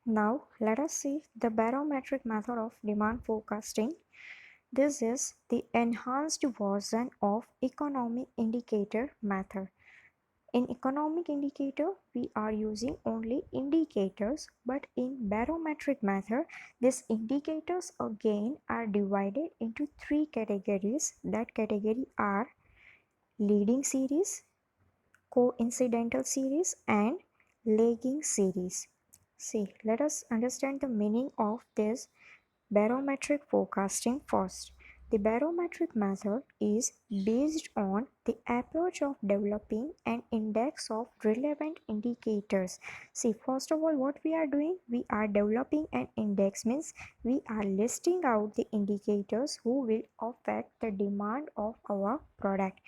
Now, let us see the barometric method of demand forecasting. This is the enhanced version of economic indicator method. In economic indicator, we are using only indicators, but in barometric method, these indicators again are divided into three categories. That category are leading series, coincidental series, and lagging series. See, let us understand the meaning of this barometric forecasting first. The barometric method is based on the approach of developing an index of relevant indicators. See, first of all, what we are doing, we are developing an index, means we are listing out the indicators who will affect the demand of our product,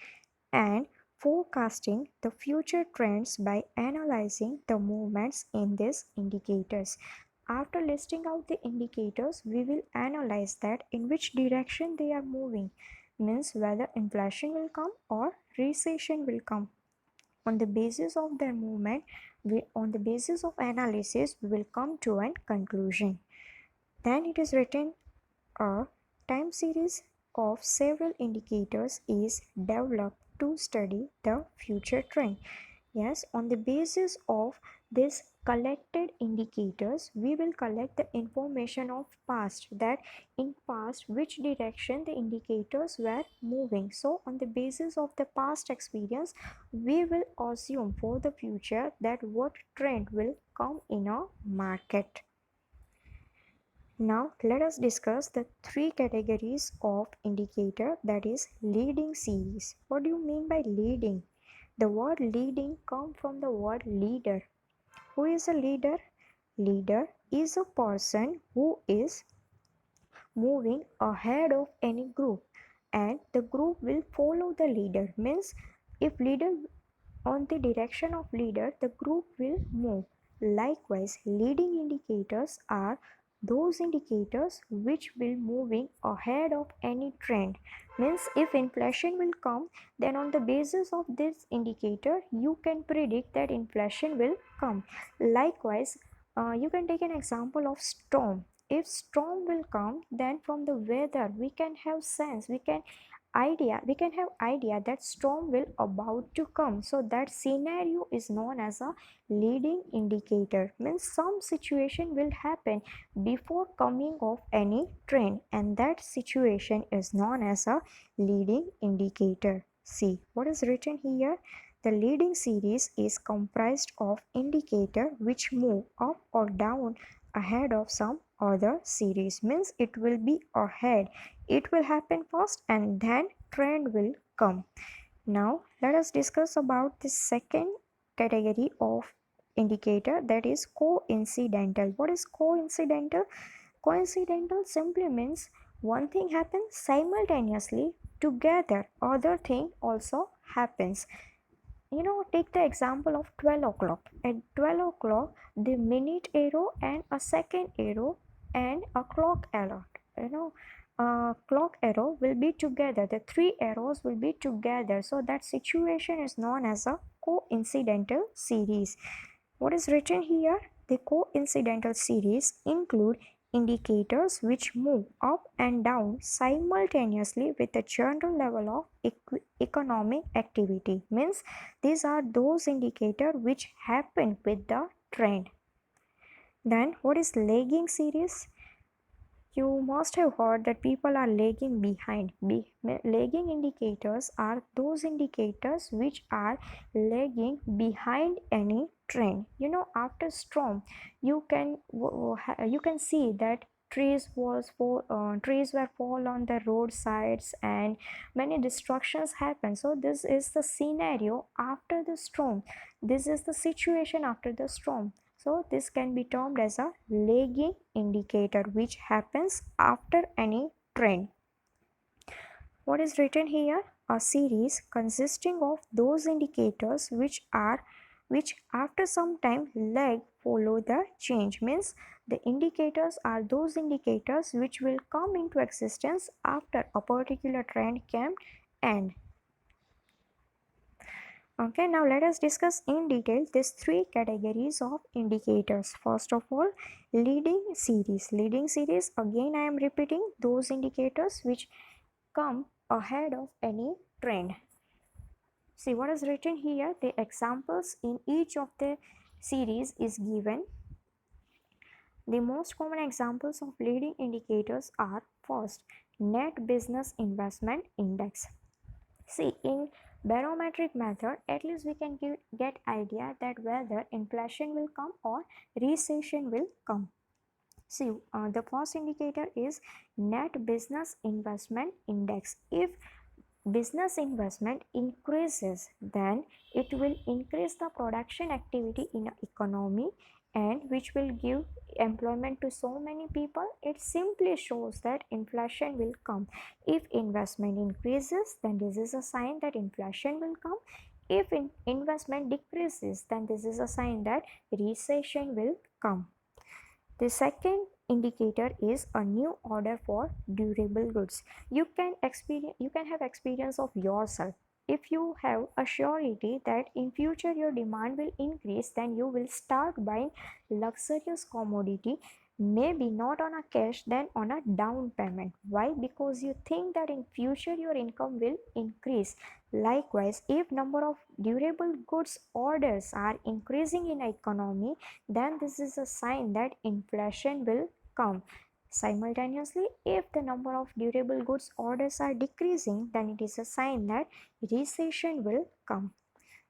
and forecasting the future trends by analyzing the movements in these indicators. After listing out the indicators, we will analyze that in which direction they are moving, means whether inflation will come or recession will come. On the basis of their movement, on the basis of analysis, we will come to a conclusion. Then it is written a time series of several indicators is developed to study the future trend. Yes, on the basis of this collected indicators, we will collect the information of past, that in past which direction the indicators were moving. So on the basis of the past experience, we will assume for the future that what trend will come in a market. Now let us discuss the three categories of indicator, that is leading series. What do you mean by leading? The word leading comes from the word leader. Who is a leader? Leader is a person who is moving ahead of any group, and the group will follow the leader. Means if leader on the direction of leader, the group will move. Likewise, leading indicators are those indicators which will moving ahead of any trend. Means if inflation will come, then on the basis of this indicator, you can predict that inflation will come. Likewise, you can take an example of storm. If storm will come, then from the weather we can have sense, we can have idea that storm will about to come. So that scenario is known as a leading indicator. Means some situation will happen before coming of any trend, and that situation is known as a leading indicator. See what is written here. The leading series is comprised of indicator which move up or down ahead of some other series. Means it will be ahead, it will happen first, and then trend will come. Now let us discuss about the second category of indicator, that is coincidental. What is coincidental? Coincidental simply means one thing happens simultaneously together, other thing also happens. Take the example of 12 o'clock. At 12 o'clock, the minute arrow and a second arrow and a clock arrow, clock arrow will be together. The three arrows will be together. So that situation is known as a coincidental series. What is written here? The coincidental series include indicators which move up and down simultaneously with a general level of economic activity. Means these are those indicators which happen with the trend. Then what is lagging series? You must have heard that people are lagging behind. Lagging indicators are those indicators which are lagging behind any trend. After storm, you can see that trees were fall on the roadsides and many destructions happen. So this is the scenario after the storm. This is the situation after the storm. So this can be termed as a lagging indicator which happens after any trend. What is written here? A series consisting of those indicators which after some time lag follow the change. Means the indicators are those indicators which will come into existence after a particular trend can end. Okay, now let us discuss in detail these three categories of indicators. First of all, leading series. Leading series, again I am repeating those indicators which come ahead of any trend. See what is written here. The examples in each of the series is given. The most common examples of leading indicators are: first, net business investment index. See, in barometric method, at least we can get idea that whether inflation will come or recession will come. See, the first indicator is net business investment index. If business investment increases, then it will increase the production activity in an economy, and which will give employment to so many people. It simply shows that inflation will come. If investment increases, then this is a sign that inflation will come. If investment decreases, then this is a sign that recession will come. The second indicator is a new order for durable goods. You can have experience of yourself. If you have a surety that in future your demand will increase, then you will start buying luxurious commodity, maybe not on a cash, then on a down payment. Why? Because you think that in future your income will increase. Likewise, if number of durable goods orders are increasing in economy, then this is a sign that inflation will come. Simultaneously, if the number of durable goods orders are decreasing, then it is a sign that recession will come.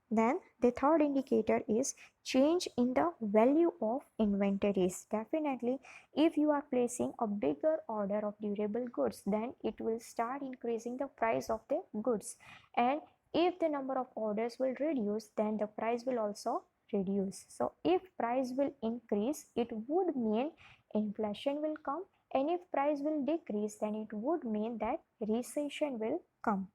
Then the third indicator is change in the value of inventories. Definitely, if you are placing a bigger order of durable goods, then it will start increasing the price of the goods. And if the number of orders will reduce, then the price will also reduce. So if price will increase, it would mean inflation will come, and if price will decrease, then it would mean that recession will come.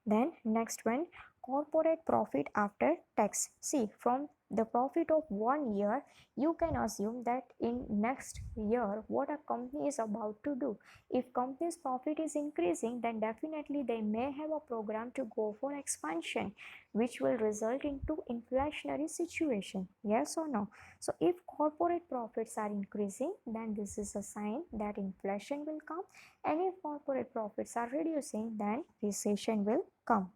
Then next one, corporate profit after tax. See, from the profit of 1 year, you can assume that in next year what a company is about to do. If company's profit is increasing, then definitely they may have a program to go for expansion, which will result into inflationary situation. Yes or no? So if corporate profits are increasing, then this is a sign that inflation will come, and if corporate profits are reducing, then recession will come.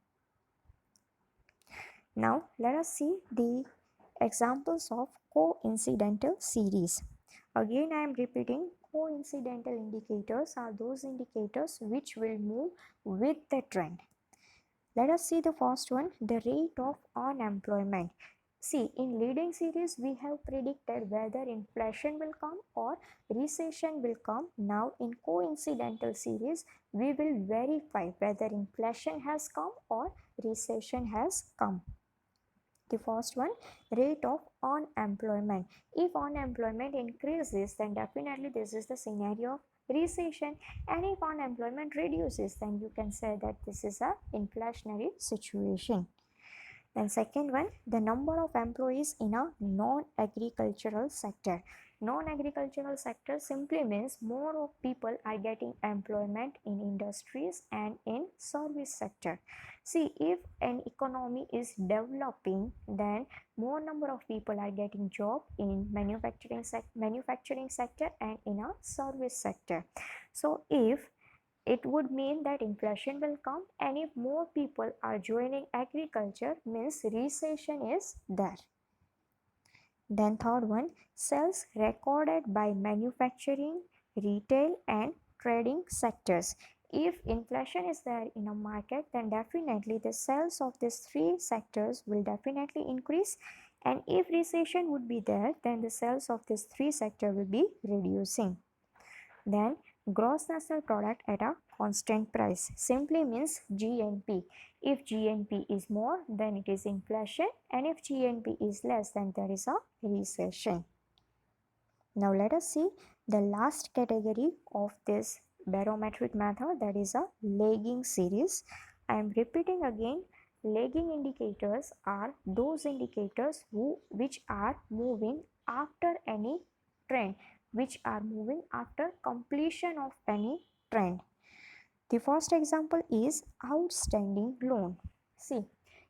Now let us see the examples of coincidental series. Again I am repeating, coincidental indicators are those indicators which will move with the trend. Let us see the first one, the rate of unemployment. See, in leading series, we have predicted whether inflation will come or recession will come. Now, in coincidental series, we will verify whether inflation has come or recession has come. The first one, rate of unemployment. If unemployment increases, then definitely this is the scenario of recession, and if unemployment reduces, then you can say that this is a inflationary situation. Then second one, the number of employees in a non-agricultural sector. Non-agricultural sector simply means more of people are getting employment in industries and in service sector. See, if an economy is developing, then more number of people are getting job in manufacturing sector and in a service sector. So if it would mean that inflation will come, and if more people are joining agriculture, means recession is there. Then third one, sales recorded by manufacturing, retail and trading sectors. If inflation is there in a market, then definitely the sales of these three sectors will definitely increase, and if recession would be there, then the sales of these three sectors will be reducing. Then gross national product at a constant price simply means GNP. If GNP is more, then it is inflation, and if GNP is less, then there is a recession. Now let us see the last category of this barometric method, that is a lagging series. I am repeating again, lagging indicators are those indicators which are moving after any trend, which are moving after completion of any trend. The first example is outstanding loan. See,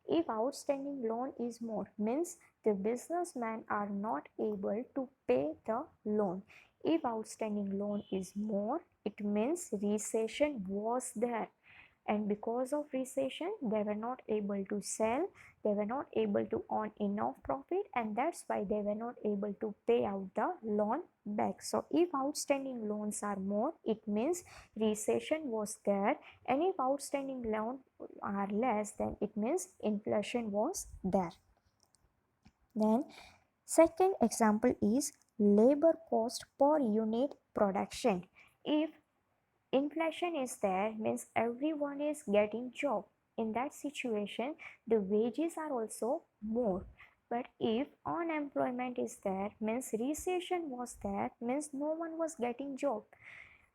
If outstanding loan is more, means the businessmen are not able to pay the loan. If outstanding loan is more, it means recession was there, and because of recession they were not able to sell, they were not able to earn enough profit, and that's why they were not able to pay out the loan back. So if outstanding loans are more, it means recession was there, and if outstanding loans are less, then it means inflation was there. Then second example is labor cost per unit production. If inflation is there, means everyone is getting job. In that situation, the wages are also more. But if unemployment is there, means recession was there, means no one was getting job.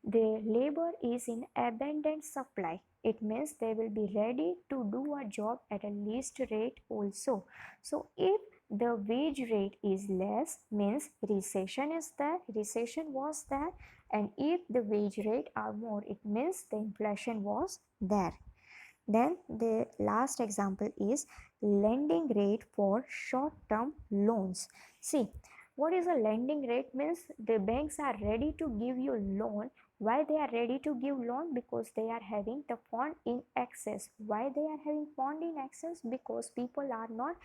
The labor is in abundant supply. It means they will be ready to do a job at a least rate also. So if the wage rate is less, means recession is there, recession was there, and if the wage rate are more, it means the inflation was there. Then the last example is lending rate for short term loans. See, what is a lending rate? Means the banks are ready to give you loan. Why they are ready to give loan? Because they are having the fund in excess. Why they are having fund in excess? Because people are not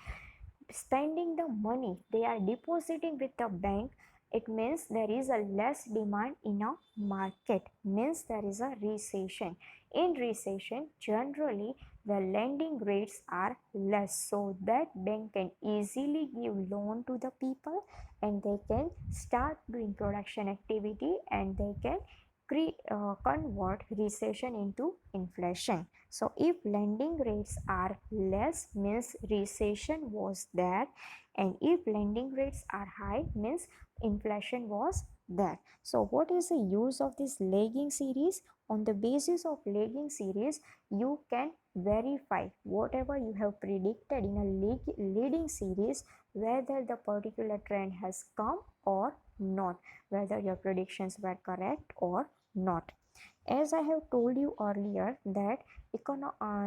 spending the money, they are depositing with the bank. It means there is a less demand in a market, means there is a recession. In recession, generally the lending rates are less, so that bank can easily give loan to the people, and they can start doing production activity, and they can convert recession into inflation. So if lending rates are less, means recession was there, and if lending rates are high, means inflation was there. So what is the use of this lagging series? On the basis of lagging series, you can verify whatever you have predicted in a leading series, whether the particular trend has come or not, whether your predictions were correct or not. As I have told you earlier that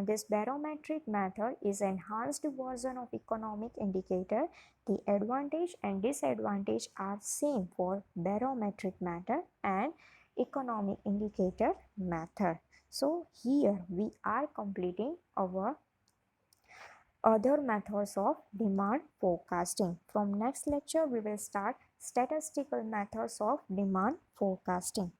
this barometric method is enhanced version of economic indicator. The advantage and disadvantage are same for barometric method and economic indicator method. So here we are completing our other methods of demand forecasting. From next lecture we will start statistical methods of demand forecasting.